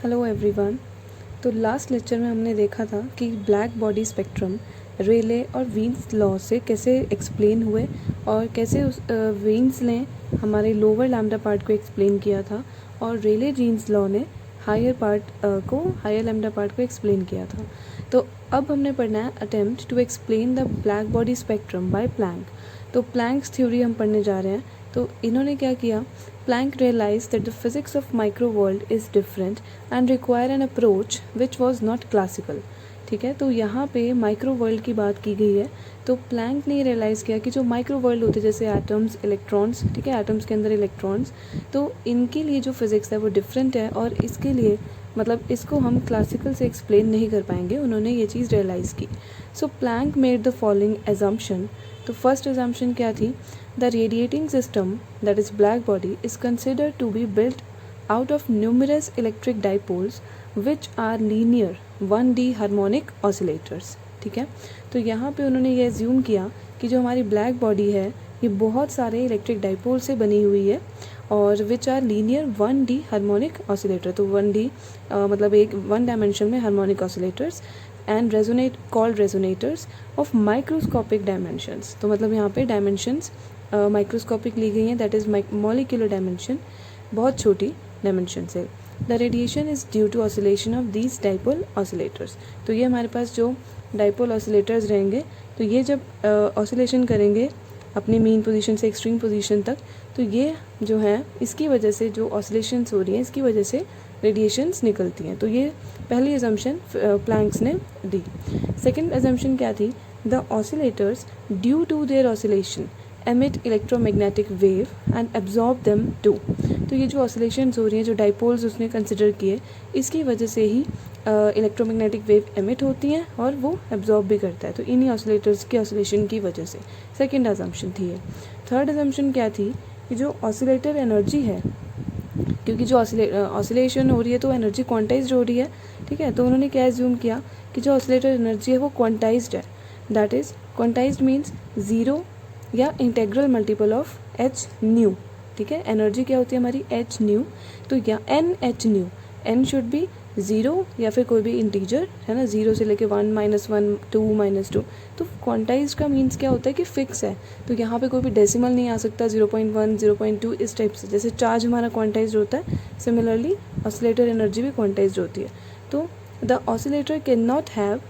Hello everyone. तो last lecture में हमने देखा था कि ब्लैक बॉडी स्पेक्ट्रम रेले और वीन्स लॉ से कैसे एक्सप्लेन हुए और कैसे उस वीन्स ने हमारे लोअर लैम्डा पार्ट को एक्सप्लेन किया था और रेले जीन्स लॉ ने हायर लैम्डा पार्ट को एक्सप्लेन किया था। तो अब हमने पढ़ना है attempt to explain the black body spectrum by Planck. तो प्लैंक्स थ्योरी हम पढ़ने जा रहे हैं। तो इन्होंने क्या किया, Planck realized that the physics of micro world is different and require an approach which was not classical। ठीक है, तो यहाँ पे माइक्रो वर्ल्ड की बात की गई है। तो प्लैंक ने रियलाइज़ किया कि जो माइक्रो वर्ल्ड होते हैं जैसे एटम्स, इलेक्ट्रॉन्स, ठीक है, एटम्स के अंदर इलेक्ट्रॉन्स, तो इनके लिए जो फिज़िक्स है वो डिफरेंट है और इसके लिए मतलब इसको हम क्लासिकल से एक्सप्लेन नहीं कर पाएंगे। उन्होंने ये चीज़ रियलाइज़ की। So Planck made the following assumption. तो फर्स्ट एजम्पशन क्या थी, the radiating system that is black body is considered to be built out of numerous electric dipoles which are linear 1D harmonic oscillators। ठीक है, तो यहाँ पे उन्होंने ये एज्यूम किया कि जो हमारी ब्लैक बॉडी है ये बहुत सारे इलेक्ट्रिक डाइपोल से बनी हुई है और which are linear 1D harmonic oscillator. तो 1D मतलब एक 1 डायमेंशन में harmonic oscillators and resonators of microscopic dimensions. तो मतलब यहाँ पे डायमेंशंस माइक्रोस्कोपिक ली गई हैं, दैट इज़ मॉलिक्यूलर डायमेंशन, बहुत छोटी डायमेंशन से। The radiation is due to oscillation of these dipole oscillators. तो ये हमारे पास जो डाइपोल ऑसिलेटर्स रहेंगे तो ये जब ऑसिलेशन करेंगे अपनी मीन पोजीशन से एक्सट्रीम पोजीशन तक, तो ये जो है इसकी वजह से जो ऑसिलेशंस हो रही हैं इसकी वजह से रेडिएशंस निकलती हैं। तो ये पहली अजम्पशन प्लैंक्स ने दी। सेकेंड अजम्पशन क्या थी, the oscillators due to their oscillation emit electromagnetic wave and absorb them too। तो ये जो ऑसिलेशंस हो रही हैं, जो डाइपोल्स उसने कंसिडर किए, इसकी वजह से ही इलेक्ट्रोमैग्नेटिक वेव एमिट होती हैं और वो एब्जॉर्ब भी करता है। तो इन्हीं ऑसिलेटर्स के ऑसिलेशन की वजह से सेकंड अजम्पशन थी ये। थर्ड अजम्पशन क्या थी कि जो ऑसिलेटर एनर्जी है, क्योंकि जो ऑसिलेशन हो रही है तो एनर्जी क्वांटाइज्ड हो रही है, ठीक है, तो उन्होंने क्या एज्यूम किया कि जो ऑसिलेटर एनर्जी है वो क्वांटाइज्ड है। That is quantised means zero या integral multiple of H nu. ठीक है, एनर्जी क्या होती है हमारी एच न्यू, तो या n H nu, n should be zero या फिर कोई भी इंटीजर है ना, ज़ीरो से लेके 1 -1 2 -2। तो क्वांटाइज का मीन्स क्या होता है कि फिक्स है, तो यहाँ पे कोई भी डेसिमल नहीं आ सकता, 0.1 0.2 इस टाइप से। जैसे चार्ज हमारा क्वांटाइज होता है, सिमिलरली ऑसिलेटर एनर्जी भी क्वांटाइज होती है। तो the oscillator can not have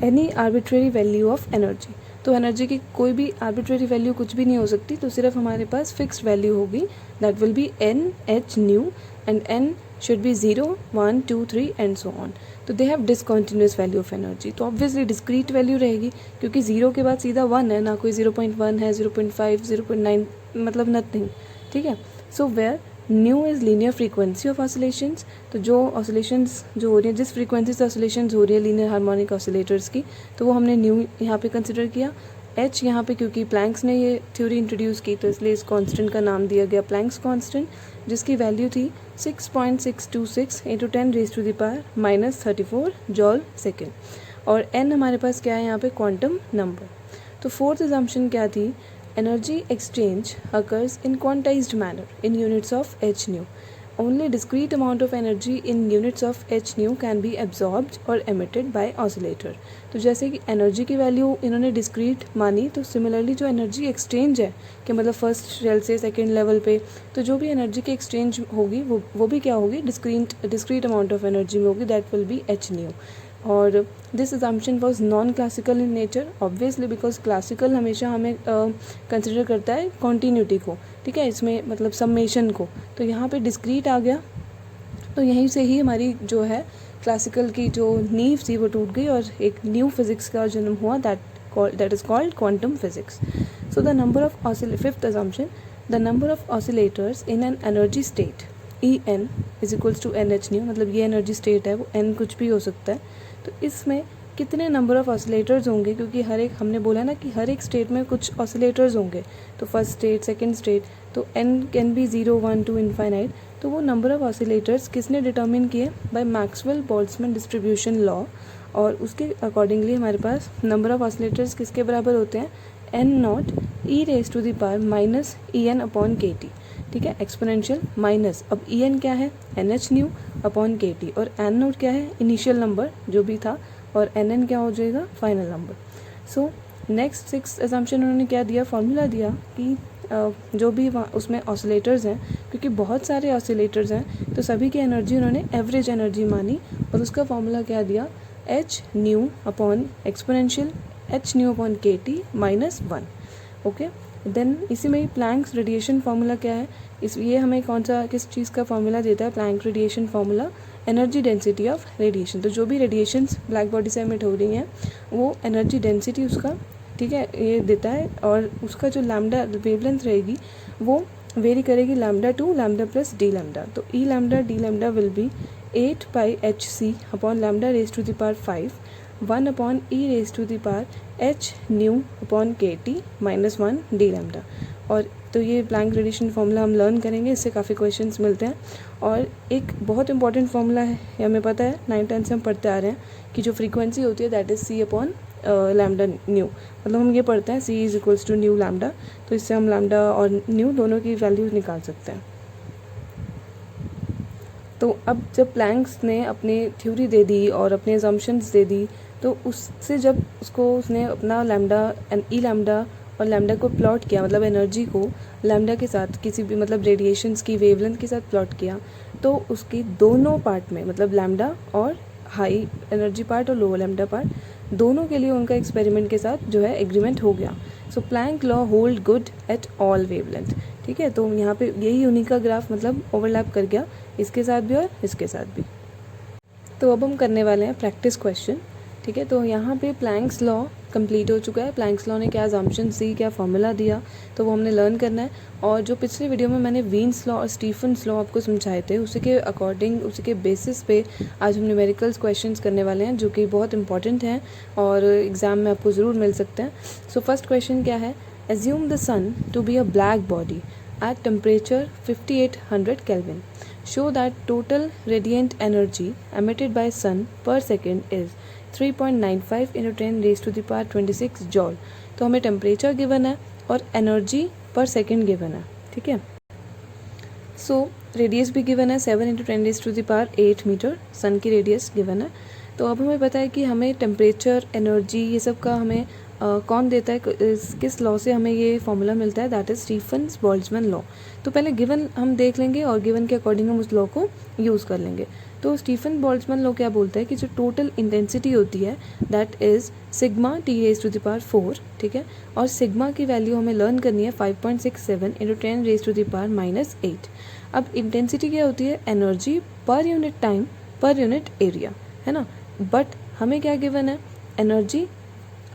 any arbitrary value of energy. तो एनर्जी की कोई भी आर्बिट्रेरी वैल्यू कुछ भी नहीं हो सकती, तो सिर्फ हमारे पास फिक्स्ड वैल्यू होगी, that will be N H nu and N should be 0 1 2 3 and so on. तो they have discontinuous value of energy. तो ऑब्वियसली डिस्क्रीट वैल्यू रहेगी, क्योंकि 0 के बाद सीधा 1 है, ना कोई 0.1 है, 0.5 0.9 मतलब नथिंग। ठीक है, so where nu is linear frequency of oscillations. तो जो ऑसिलेशंस जो हो रही है, जिस फ्रीक्वेंसी से ऑसिलेशंस हो रही है लीनियर हार्मोनिक ऑसिलेटर्स की, तो वो हमने न्यू यहाँ पे कंसिडर किया। एच यहाँ पे क्योंकि प्लैंक्स ने ये थ्योरी इंट्रोड्यूस की तो इसलिए इस कांस्टेंट का नाम दिया गया प्लैंक्स कांस्टेंट, जिसकी वैल्यू थी 6.626 × 10⁻⁻34 जॉल सेकेंड। और एन हमारे पास क्या है यहाँ पे, क्वांटम नंबर। तो फोर्थ अजम्पशन क्या थी, energy exchange occurs in quantized manner in units of h nu। Only discrete amount of energy in units of h nu can be absorbed or emitted by oscillator। तो जैसे कि energy की value इन्होंने discrete मानी, तो similarly जो energy exchange है कि मतलब फर्स्ट शेल से सेकेंड लेवल पे, तो जो भी एनर्जी की एक्सचेंज होगी वो भी क्या होगी, डिस्क्रीट अमाउंट ऑफ एनर्जी में होगी, that will be H nu. और this assumption was non classical in nature, obviously because classical हमेशा हमें कंसिडर करता है कॉन्टीन्यूटी को, ठीक है, इसमें मतलब सम्मेशन को। तो यहाँ पे डिस्क्रीट आ गया, तो यहीं से ही हमारी जो है क्लासिकल की जो नींव थी वो टूट गई और एक न्यू फिजिक्स का जन्म हुआ, that is called quantum physics. So the number of fifth assumption, the number of oscillators in n energy state En is equals to n H nu, मतलब ये एनर्जी स्टेट है, वो n कुछ भी हो सकता है। तो इसमें कितने नंबर ऑफ ऑसिलेटर्स होंगे, क्योंकि हर एक, हमने बोला ना कि हर एक स्टेट में कुछ ऑसिलेटर्स होंगे, तो फर्स्ट स्टेट सेकंड स्टेट, तो n कैन बी 0 1 2 इनफाइनाइट। तो वो नंबर ऑफ ऑसिलेटर्स किसने डिटर्मिन किए, bye Maxwell Boltzmann distribution law. और उसके अकॉर्डिंगली हमारे पास नंबर ऑफ ऑसिलेटर्स किसके बराबर होते हैं, n0 e⁻⁻⁻En/kT। ठीक है, एक्सपोनेंशियल माइनस, अब ई एन क्या है, N H nu, upon K T, और एन नोट क्या है, इनिशियल नंबर जो भी था, और एन एन क्या हो जाएगा, final number. So next 6 assumption उन्होंने क्या दिया, फॉर्मूला दिया कि जो भी उसमें ऑसिलेटर्स हैं, क्योंकि बहुत सारे ऑसिलेटर्स हैं तो सभी की एनर्जी उन्होंने एवरेज एनर्जी मानी, और उसका फॉर्मूला क्या दिया, H nu upon exponential H nu upon K T -1। Okay, then इसी में ही प्लैंक्स रेडिएशन फार्मूला क्या है, ये हमें कौन सा किस चीज़ का फार्मूला देता है, Planck radiation formula, energy density of radiation. तो जो भी रेडिएशंस ब्लैक बॉडी से एमिट हो रही हैं वो एनर्जी डेंसिटी उसका, ठीक है, ये देता है, और उसका जो लैम्डा वेवलेंथ रहेगी वो वेरी करेगी lambda to lambda plus D lambda. तो E lambda D lambda will be 8 pi H C upon lambda raise to the power 5 1 upon E raise to the power H nu upon K T -1 D lambda. और तो ये Planck radiation formula हम learn करेंगे, इससे काफ़ी questions मिलते हैं। और एक बहुत इंपॉर्टेंट फार्मूला है, ये हमें पता है 9th-10th से हम पढ़ते आ रहे हैं कि जो फ्रीक्वेंसी होती है that is C upon lambda nu, मतलब हम ये पढ़ते हैं C is equals to nu lambda, तो इससे हम लैम्डा और न्यू दोनों की वैल्यूज निकाल सकते हैं। तो अब जब प्लैंक्स ने अपनी थ्योरी दे दी और अपने असम्पशंस दे दी, तो उससे जब उसने अपना लैम्डा ई लैम्डा और लैम्डा को प्लॉट किया, मतलब एनर्जी को लैम्डा के साथ किसी भी मतलब रेडिएशंस की वेवलेंथ के साथ प्लॉट किया, तो उसकी दोनों पार्ट में मतलब लैम्डा और हाई एनर्जी पार्ट और लोअर लैम्डा पार्ट दोनों के लिए उनका एक्सपेरिमेंट के साथ जो है एग्रीमेंट हो गया। So Planck law hold good at all wavelength, ठीक है। तो यहाँ पे यही यूनिक का ग्राफ मतलब ओवरलैप कर गया इसके साथ भी और इसके साथ भी। तो अब हम करने वाले हैं प्रैक्टिस क्वेश्चन, ठीक है। तो यहाँ पे प्लैंक्स लॉ कंप्लीट हो चुका है, प्लैंक्स लॉ ने क्या असम्पशंस दी, क्या फॉर्मूला दिया, तो वो हमने लर्न करना है। और जो पिछले वीडियो में मैंने वीन्स लॉ और स्टीफन्स लॉ आपको समझाए थे, उसी के अकॉर्डिंग, उसी के बेसिस पे आज हम न्यूमेरिकल्स क्वेश्चंस करने वाले हैं, जो कि बहुत इंपॉर्टेंट हैं और एग्ज़ाम में आपको ज़रूर मिल सकते हैं। सो फर्स्ट क्वेश्चन क्या है, assume the sun to be a black body at temperature 5800 Kelvin. Show that total radiant energy emitted by sun per second is 3.95 into 10 raised to the power 26 joule. तो हमें temperature given है और energy पर second given है, ठीक है। So radius भी given है 7 into 10 raise to the power 8 metre, sun की रेडियस गिवन है। तो अब हमें पता है कि हमें टेम्परेचर, एनर्जी, ये सब का हमें कौन देता है, किस लॉ से हमें ये फॉर्मूला मिलता है, that is Stefan's Boltzmann law. तो पहले गिवन हम देख लेंगे और गिवन के अकॉर्डिंग हम उस लॉ को यूज़ कर लेंगे। तो स्टीफन बोल्ट्जमैन लॉ क्या बोलता है कि जो टोटल इंटेंसिटी होती है that is sigma T raise to the power 4, ठीक है। और सिग्मा की वैल्यू हमें लर्न करनी है 5.67 into 10 raise to the power -8। अब इंटेंसिटी क्या होती है, एनर्जी पर यूनिट टाइम पर यूनिट एरिया, है ना। बट हमें क्या गिवन है, एनर्जी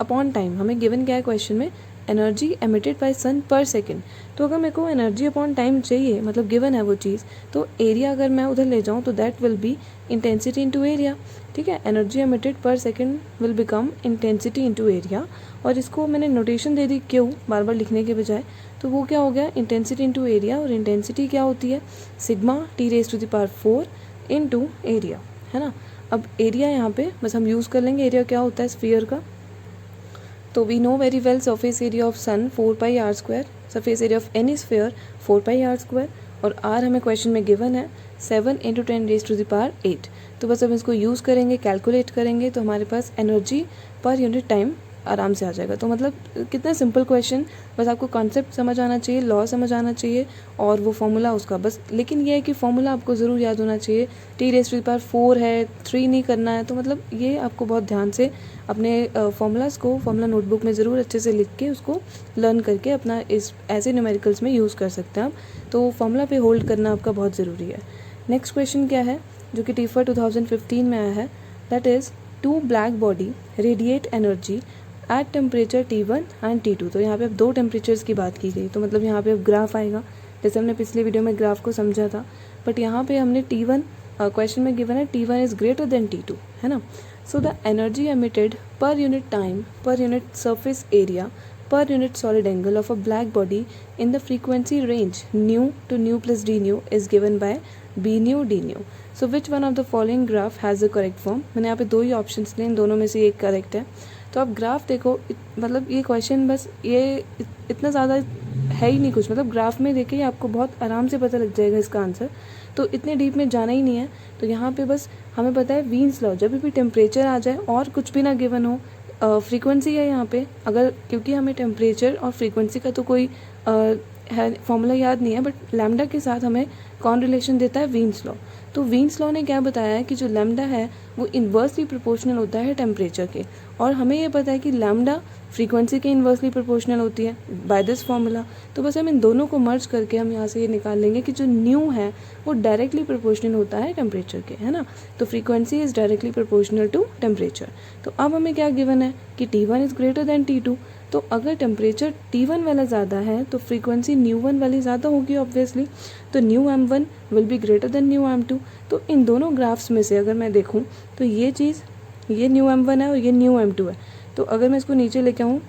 अपॉन टाइम। हमें गिवन क्या है क्वेश्चन में, एनर्जी एमिटेड बाय सन पर सेकेंड। तो अगर मेरे को एनर्जी अपॉन टाइम चाहिए, मतलब गिवन है वो चीज़, तो एरिया अगर मैं उधर ले जाऊँ तो that will B intensity into area, ठीक है। एनर्जी एमिटेड पर second will become intensity into area, और इसको मैंने नोटेशन दे दी क्यों, बार बार लिखने के बजाय, तो वो क्या हो गया, इंटेंसिटी इनटू एरिया। और इंटेंसिटी क्या होती है, sigma T raise to the power 4 into area, है ना। अब एरिया यहाँ पे बस हम यूज़ कर लेंगे, एरिया क्या होता है स्फीयर का। तो we know very well surface area of sun 4 pi R square, surface area of any sphere 4 pi R square, और आर हमें क्वेश्चन में गिवन है 7 into 10 raise to the power 8। तो बस अब इसको यूज़ करेंगे, कैलकुलेट करेंगे, तो हमारे पास एनर्जी पर यूनिट टाइम आराम से आ जाएगा। तो मतलब कितना सिंपल क्वेश्चन, बस आपको कॉन्सेप्ट समझ आना चाहिए, लॉ समझ आना चाहिए और वो फॉर्मूला उसका बस। लेकिन ये है कि फॉर्मूला आपको ज़रूर याद होना चाहिए, T raise to the power 4 है, 3 नहीं करना है। तो मतलब ये आपको बहुत ध्यान से अपने फॉर्मूलाज़ को फॉर्मूला नोटबुक में ज़रूर अच्छे से लिख के उसको लर्न करके अपना इस ऐसे न्यूमेरिकल्स में यूज़ कर सकते हैं आप। तो फॉर्मूला पे होल्ड करना आपका बहुत ज़रूरी है। नेक्स्ट क्वेश्चन क्या है, जो कि टीफा 2015 में आया है, that is 2 black body radiate energy at temperature T1 and T2। तो यहाँ पे अब 2 टेम्परेचर्स की बात की गई, तो मतलब यहाँ पे अब ग्राफ आएगा, जैसे हमने पिछले वीडियो में ग्राफ को समझा था। बट यहाँ पे हमने T1 क्वेश्चन में गिवन है T1 is greater than T2, है ना। सो द एनर्जी एमिटेड पर यूनिट टाइम पर यूनिट सरफेस एरिया पर unit solid angle of a black body in the frequency range nu to nu plus d nu is given by b nu d nu. So which one of the following graph has the correct form? मैंने यहाँ पे 2 ही options लिए, इन दोनों में से एक correct है। तो आप ग्राफ देखो, मतलब ये क्वेश्चन बस ये इतना ज़्यादा है ही नहीं कुछ, मतलब ग्राफ में देखे आपको बहुत आराम से पता लग जाएगा इसका आंसर, तो इतने डीप में जाना ही नहीं है। तो यहाँ पे बस हमें पता है वीन्स लॉ, जब भी टेम्परेचर आ जाए और कुछ भी ना गिवन हो, फ्रीक्वेंसी है यहाँ पे, अगर क्योंकि हमें टेम्परेचर और फ्रीक्वेंसी का तो कोई है फॉर्मूला याद नहीं है, बट लैम्डा के साथ हमें कौन रिलेशन देता है, वीन्स लॉ। तो वीन्स लॉ ने क्या बताया है कि जो लैम्डा है वो इन्वर्सली प्रोपोर्शनल होता है टेम्परेचर के, और हमें ये पता है कि लैम्डा फ्रीक्वेंसी के इन्वर्सली प्रोपोर्शनल होती है बाय दिस फॉर्मूला। तो बस हम इन दोनों को मर्ज करके हम यहाँ से ये निकाल लेंगे कि जो न्यू है वो डायरेक्टली प्रोपोर्शनल होता है टेम्परेचर के, है ना। तो frequency is directly proportional to temperature. तो अब हमें क्या गिवन है कि T1 is greater than T2। तो अगर टेम्परेचर T1 वाला ज़्यादा है तो फ्रीक्वेंसी न्यू1 वाली ज़्यादा होगी ऑब्वियसली, तो new M1 will be greater than new M2। तो इन दोनों ग्राफ्स में से अगर मैं देखूँ तो ये चीज़, ये न्यू M1 है और ये न्यू M2 है, तो अगर मैं इसको नीचे लेके आऊँ,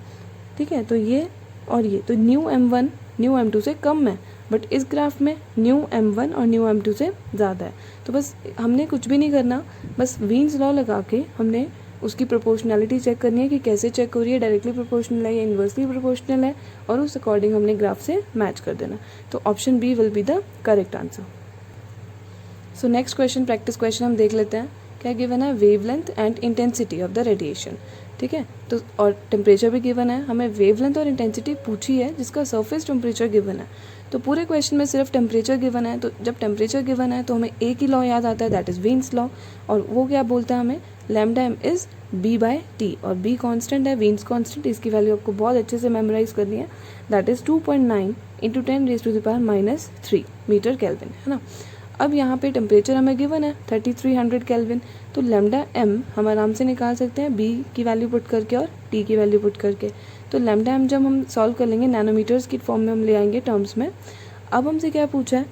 ठीक है, तो ये और ये, तो न्यू M1 न्यू M2 से कम है, बट इस ग्राफ में न्यू M1 और न्यू M2 से ज़्यादा है। तो बस हमने कुछ भी नहीं करना, बस वीन्स लॉ लगा के हमने उसकी प्रोपोर्शनैलिटी चेक करनी है कि कैसे चेक हो रही है, डायरेक्टली प्रोपोर्शनल है या इन्वर्सली प्रोपोर्शनल है, और उस अकॉर्डिंग हमने ग्राफ से मैच कर देना। तो option B will be the correct answer. So next question, practice question हम देख लेते हैं। क्या गिवन है, wavelength and intensity of the radiation, ठीक है। तो और टेम्परेचर भी गिवन है, हमें वेवलेंथ और इंटेंसिटी पूछी है जिसका सरफेस टेम्परेचर गिवन है। तो पूरे क्वेश्चन में सिर्फ टेम्परेचर गिवन है, तो जब टेम्परेचर गिवन है तो हमें एक ही लॉ याद आता है, दैट इज़ वीन्स लॉ, और वो क्या बोलता है हमें, lambda m is b by T, और बी कांस्टेंट है, वीन्स कांस्टेंट, इसकी वैल्यू आपको बहुत अच्छे से मेमोराइज करनी है, that is 2.9 into 10⁻³ metre kelvin, है ना। अब यहाँ पे टेम्परेचर हमें गिवन है 3300 केल्विन, तो लैम्डा एम हम आराम से निकाल सकते हैं बी की वैल्यू पुट करके और टी की वैल्यू पुट करके। तो लैम्डा एम जब हम सॉल्व कर लेंगे नैनोमीटर्स की फॉर्म में हम ले आएंगे टर्म्स में। अब हमसे क्या पूछा है,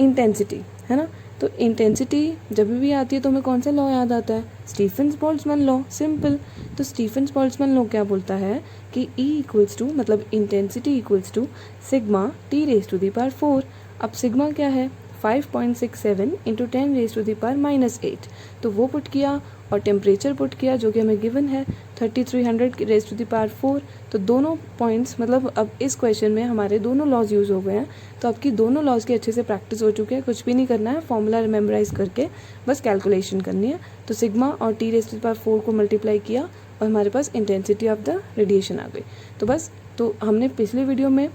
इंटेंसिटी, है ना। तो इंटेंसिटी जब भी आती है तो हमें कौन सा लॉ याद आता है, स्टीफन्स बोल्ट्जमैन लॉ, सिंपल। तो स्टीफन्स बोल्ट्जमैन लॉ क्या बोलता है कि E इक्वल्स टू, मतलब intensity equals to sigma T⁻⁴। अब सिग्मा क्या है, 5.67 इंटू 10⁻⁻8, तो वो पुट किया और टेम्परेचर पुट किया जो कि हमें गिवन है 3300⁻⁴। तो दोनों पॉइंट्स, मतलब अब इस क्वेश्चन में हमारे दोनों लॉज यूज़ हो गए हैं, तो आपकी दोनों लॉज की अच्छे से प्रैक्टिस हो चुकी है, कुछ भी नहीं करना है, फॉर्मूला मेमोराइज करके बस कैलकुलेशन करनी है। तो सिग्मा और T⁻⁴ को मल्टीप्लाई किया और हमारे पास इंटेंसिटी ऑफ द रेडिएशन आ गई। तो बस, तो हमने पिछले वीडियो में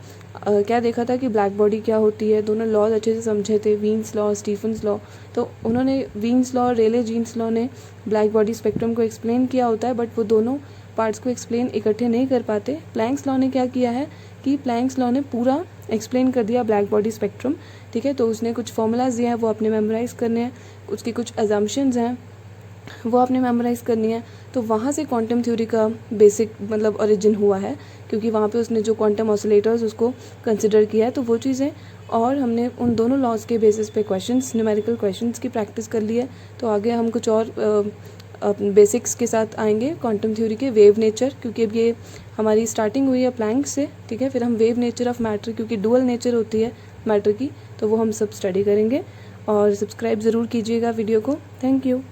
क्या देखा था कि ब्लैक बॉडी क्या होती है, दोनों लॉज अच्छे से समझे थे, वीन्स लॉ, स्टीफन्स लॉ। तो उन्होंने वीन्स लॉ और रेले जीन्स लॉ ने ब्लैक बॉडी स्पेक्ट्रम को एक्सप्लेन किया होता है, बट वो दोनों पार्ट्स को एक्सप्लेन इकट्ठे नहीं कर पाते। प्लैंक्स लॉ ने क्या किया है कि प्लैंक्स लॉ ने पूरा एक्सप्लेन कर दिया ब्लैक बॉडी स्पेक्ट्रम, ठीक है। तो उसने कुछ फॉर्मूलाज दिए हैं, वो आपने मेमोराइज़ करने हैं, उसकी कुछ अजम्पशंस हैं वो आपने मेमोराइज़ करनी है। तो वहाँ से क्वांटम थ्योरी का बेसिक मतलब ओरिजिन हुआ है, क्योंकि वहाँ पे उसने जो क्वांटम ऑसिलेटर्स उसको कंसिडर किया है, तो वो चीज़ें, और हमने उन दोनों लॉज के बेसिस पे क्वेश्चंस, न्यूमेरिकल क्वेश्चंस की प्रैक्टिस कर ली है। तो आगे हम कुछ और बेसिक्स के साथ आएंगे क्वांटम थ्योरी के, वेव नेचर, क्योंकि अब ये हमारी स्टार्टिंग हुई है प्लैंक से, ठीक है। फिर हम वेव नेचर ऑफ मैटर, क्योंकि डुअल नेचर होती है मैटर की, तो वो हम सब स्टडी करेंगे। और सब्सक्राइब ज़रूर कीजिएगा वीडियो को। Thank you.